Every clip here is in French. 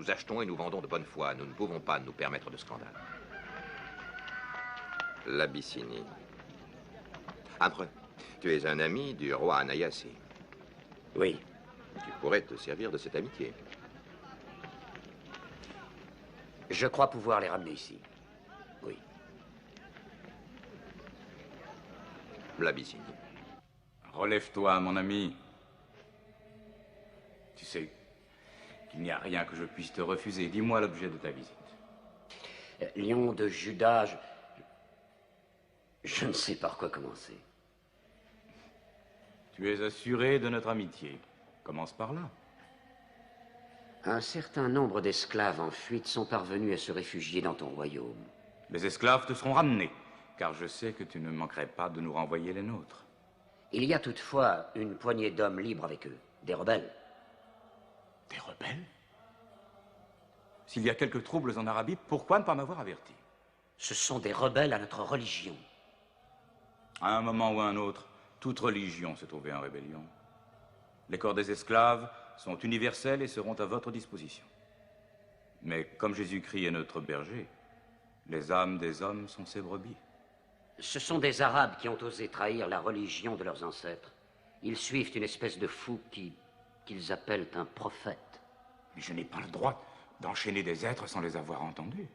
Nous achetons et nous vendons de bonne foi. Nous ne pouvons pas nous permettre de scandale. L'Abyssinie. Âpre, tu es un ami du roi Anayasi. Oui. Tu pourrais te servir de cette amitié. Je crois pouvoir les ramener ici. Oui. L'Abyssinie. Relève-toi, mon ami. Tu sais qu'il n'y a rien que je puisse te refuser. Dis-moi l'objet de ta visite. Lion de Judas, je ne sais par quoi commencer. Tu es assuré de notre amitié. Commence par là. Un certain nombre d'esclaves en fuite sont parvenus à se réfugier dans ton royaume. Les esclaves te seront ramenés, car je sais que tu ne manquerais pas de nous renvoyer les nôtres. Il y a toutefois une poignée d'hommes libres avec eux, des rebelles. Des rebelles? S'il y a quelques troubles en Arabie, pourquoi ne pas m'avoir averti? Ce sont des rebelles à notre religion. À un moment ou à un autre, toute religion se trouvait en rébellion. Les corps des esclaves sont universels et seront à votre disposition. Mais comme Jésus-Christ est notre berger, les âmes des hommes sont ses brebis. Ce sont des Arabes qui ont osé trahir la religion de leurs ancêtres. Ils suivent une espèce de fou qu'ils appellent un prophète. Mais je n'ai pas le droit d'enchaîner des êtres sans les avoir entendus.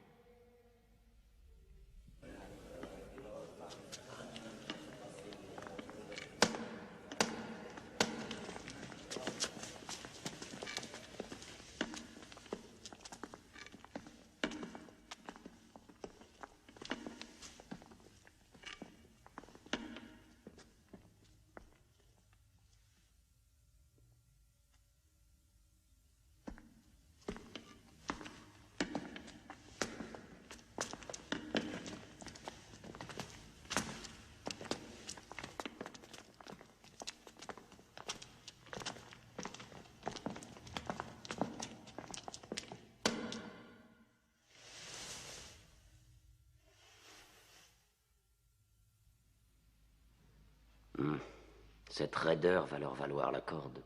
Cette raideur va leur valoir la corde.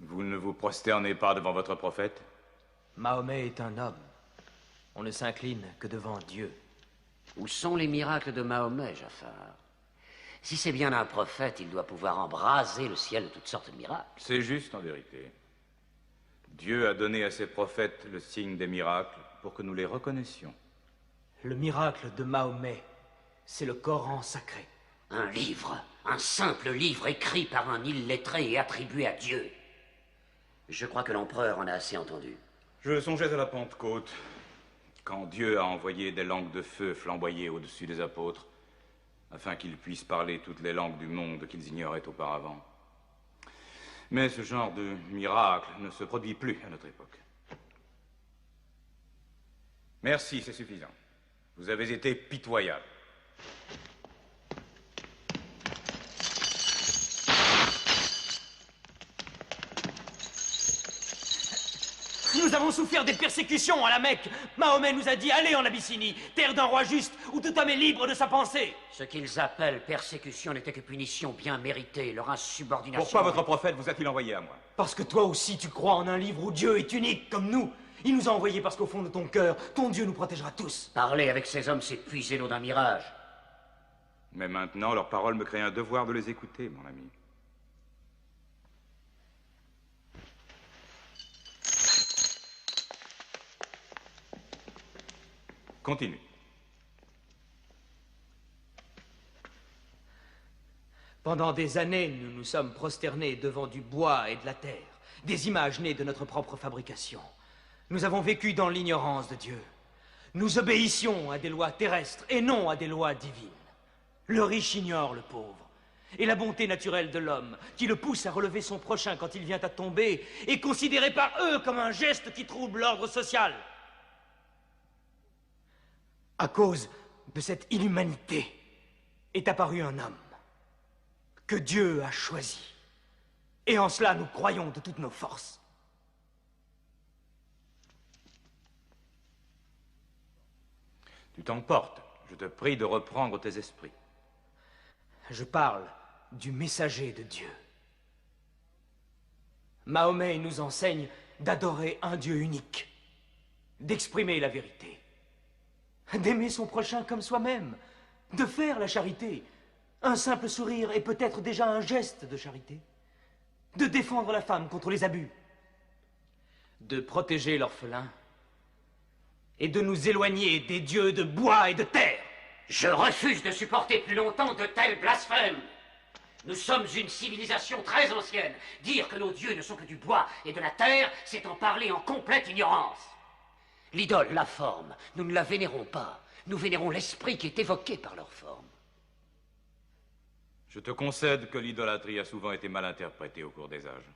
Vous ne vous prosternez pas devant votre prophète? Mahomet est un homme. On ne s'incline que devant Dieu. Où sont les miracles de Mahomet, Jafar? Si c'est bien un prophète, il doit pouvoir embraser le ciel de toutes sortes de miracles. C'est juste en vérité. Dieu a donné à ses prophètes le signe des miracles pour que nous les reconnaissions. Le miracle de Mahomet, c'est le Coran sacré. Un livre, un simple livre écrit par un illettré et attribué à Dieu. Je crois que l'empereur en a assez entendu. Je songeais à la Pentecôte, quand Dieu a envoyé des langues de feu flamboyer au-dessus des apôtres, afin qu'ils puissent parler toutes les langues du monde qu'ils ignoraient auparavant. Mais ce genre de miracle ne se produit plus à notre époque. Merci, c'est suffisant. Vous avez été pitoyable. Nous avons souffert des persécutions à la Mecque. Mahomet nous a dit, allez en Abyssinie, terre d'un roi juste, où tout homme est libre de sa pensée. Ce qu'ils appellent persécution n'était que punition bien méritée, leur insubordination... Pourquoi votre prophète vous a-t-il envoyé à moi? Parce que toi aussi tu crois en un livre où Dieu est unique, comme nous. Il nous a envoyés parce qu'au fond de ton cœur, ton Dieu nous protégera tous. Parler avec ces hommes, c'est puiser l'eau d'un mirage. Mais maintenant, leurs paroles me créent un devoir de les écouter, mon ami. Continue. Pendant des années, nous nous sommes prosternés devant du bois et de la terre, des images nées de notre propre fabrication. Nous avons vécu dans l'ignorance de Dieu. Nous obéissions à des lois terrestres et non à des lois divines. Le riche ignore le pauvre. Et la bonté naturelle de l'homme, qui le pousse à relever son prochain quand il vient à tomber, est considérée par eux comme un geste qui trouble l'ordre social. À cause de cette inhumanité est apparu un homme que Dieu a choisi. Et en cela, nous croyons de toutes nos forces. Tu t'emportes. Je te prie de reprendre tes esprits. Je parle du messager de Dieu. Mahomet nous enseigne d'adorer un Dieu unique, d'exprimer la vérité, d'aimer son prochain comme soi-même, de faire la charité. Un simple sourire est peut-être déjà un geste de charité, de défendre la femme contre les abus, de protéger l'orphelin et de nous éloigner des dieux de bois et de terre. Je refuse de supporter plus longtemps de tels blasphèmes. Nous sommes une civilisation très ancienne. Dire que nos dieux ne sont que du bois et de la terre, c'est en parler en complète ignorance. L'idole, la forme, nous ne la vénérons pas. Nous vénérons l'esprit qui est évoqué par leur forme. Je te concède que l'idolâtrie a souvent été mal interprétée au cours des âges.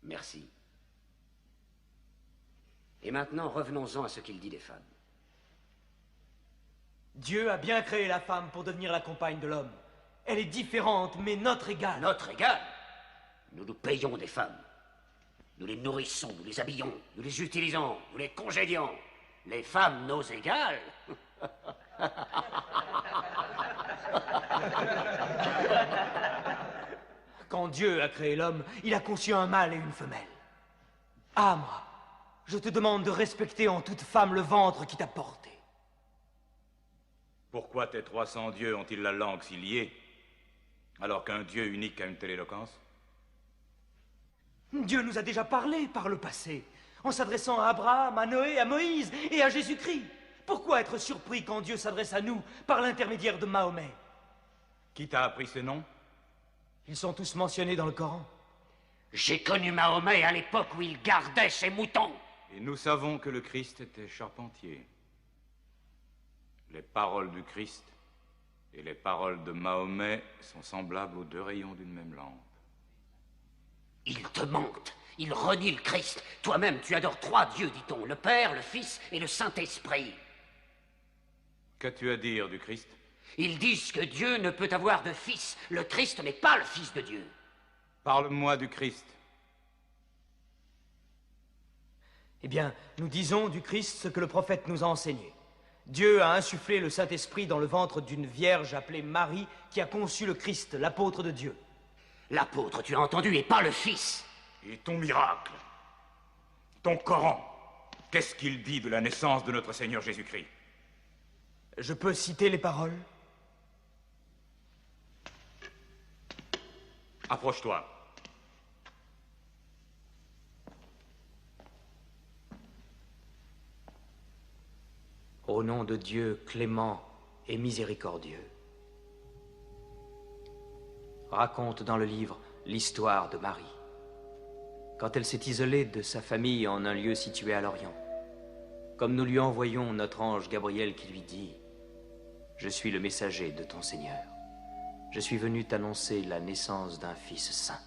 Merci. Et maintenant, revenons-en à ce qu'il dit des femmes. Dieu a bien créé la femme pour devenir la compagne de l'homme. Elle est différente, mais notre égale. Notre égale? Nous nous payons des femmes. Nous les nourrissons, nous les habillons, nous les utilisons, nous les congédions. Les femmes, nos égales? Quand Dieu a créé l'homme, il a conçu un mâle et une femelle. Ah, moi, je te demande de respecter en toute femme le ventre qui t'a porté. Pourquoi tes 300 dieux ont-ils la langue si liée, alors qu'un Dieu unique a une telle éloquence? Dieu nous a déjà parlé par le passé, en s'adressant à Abraham, à Noé, à Moïse et à Jésus-Christ. Pourquoi être surpris quand Dieu s'adresse à nous par l'intermédiaire de Mahomet? Qui t'a appris ces noms? Ils sont tous mentionnés dans le Coran. J'ai connu Mahomet à l'époque où il gardait ses moutons. Et nous savons que le Christ était charpentier. Les paroles du Christ et les paroles de Mahomet sont semblables aux deux rayons d'une même lampe. Il te mente. Il renie le Christ. Toi-même, tu adores 3 dieux, dit-on. Le Père, le Fils et le Saint-Esprit. Qu'as-tu à dire du Christ? Ils disent que Dieu ne peut avoir de fils. Le Christ n'est pas le Fils de Dieu. Parle-moi du Christ. Eh bien, nous disons du Christ ce que le prophète nous a enseigné. Dieu a insufflé le Saint-Esprit dans le ventre d'une vierge appelée Marie qui a conçu le Christ, l'apôtre de Dieu. L'apôtre, tu as entendu, et pas le Fils. Et ton miracle, ton Coran, qu'est-ce qu'il dit de la naissance de notre Seigneur Jésus-Christ? Je peux citer les paroles? Approche-toi. Au nom de Dieu clément et miséricordieux. Raconte dans le livre l'histoire de Marie, quand elle s'est isolée de sa famille en un lieu situé à l'Orient, comme nous lui envoyons notre ange Gabriel qui lui dit « Je suis le messager de ton Seigneur. Je suis venu t'annoncer la naissance d'un fils saint. »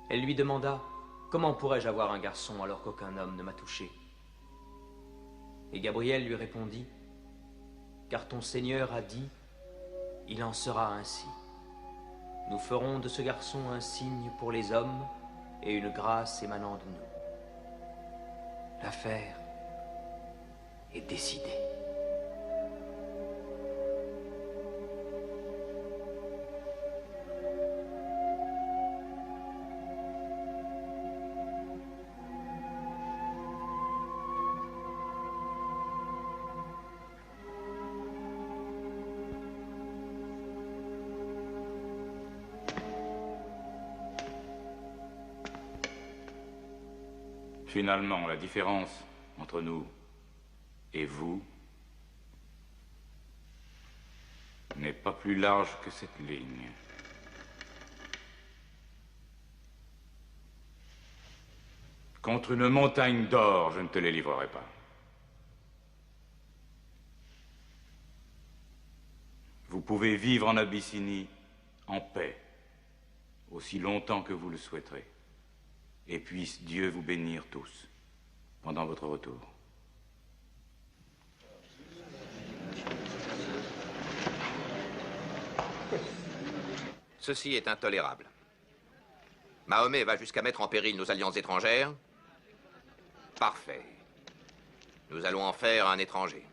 Elle lui demanda « Comment pourrais-je avoir un garçon alors qu'aucun homme ne m'a touché ?» Et Gabriel lui répondit « Car ton Seigneur a dit, il en sera ainsi. Nous ferons de ce garçon un signe pour les hommes et une grâce émanant de nous. » L'affaire est décidée. Finalement, la différence entre nous et vous n'est pas plus large que cette ligne. Contre une montagne d'or, je ne te les livrerai pas. Vous pouvez vivre en Abyssinie en paix, aussi longtemps que vous le souhaiterez. Et puisse Dieu vous bénir tous pendant votre retour. Ceci est intolérable. Mahomet va jusqu'à mettre en péril nos alliances étrangères. Parfait. Nous allons en faire un étranger.